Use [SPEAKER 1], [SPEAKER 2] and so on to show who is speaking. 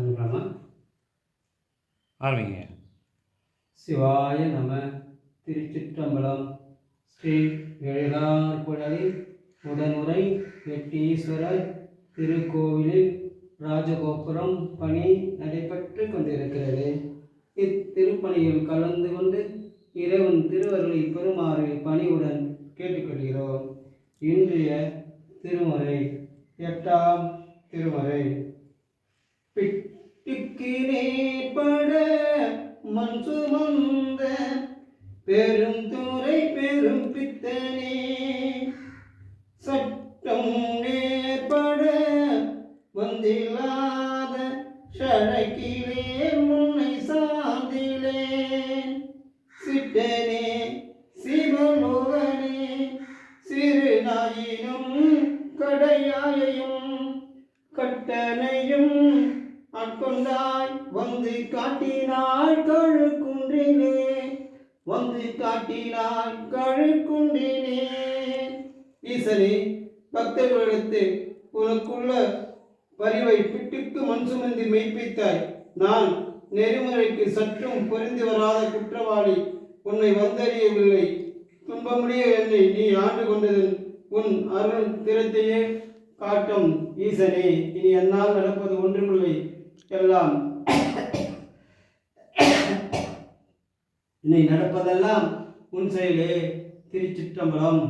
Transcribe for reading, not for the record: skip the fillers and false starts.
[SPEAKER 1] ஆரம்பிக்கலாமா?
[SPEAKER 2] ஆரம்பிங்க.
[SPEAKER 1] சிவாய நம. திருச்சிற்றம்பலம். ஸ்ரீ எழிலார் குழலி உடனுரை வெட்டீஸ்வரர் திருக்கோவிலில் ராஜகோபுரம் பணி நடைபெற்று கொண்டிருக்கிறது. இத்திருப்பணியில் கலந்து கொண்டு இறைவன் திருவருளை பெறுமாறு பணிவுடன் கேட்டுக்கொள்கிறோம். இன்றைய திருமுறை 8ஆம் திருமுறை. பிட்டுக்கு நேர்பட மண் சுமந்த பெரும் துறை பெரும் பித்தனே, சட்டம் நேர்பட வந்தில்லாத சழக்கிலே முன்னை சார்ந்திலேன், சிட்டனே சிவலோகனே சிறுநாயினும் கடையாயையும் கட்டணையும் ஆட்கொண்டாய் வந்து காட்டினாள் கழுக்குன்றினே, வந்து காட்டினாள் கழுக்குன்றினே. ஈசனே, பக்தர்களிடத்து உனக்குள்ள பரிவை பிட்டுக்கு மண் சுமந்து மெய்ப்பித்தாய். நான் நெறிமுறைக்கு சற்றும் பொருந்தி வராத குற்றவாளி, உன்னை வந்தறியவில்லை. துன்பமுடைய என்னை நீ ஆண்டு கொண்டது உன் அருள் திறத்தையே காட்டும் ஈசனே. இனி என்னால் நடப்பது ஒன்றுமில்லை, எல்லாம் இனி நடப்பதெல்லாம் உன் செயலே. திருச்சிற்றம்பலம்.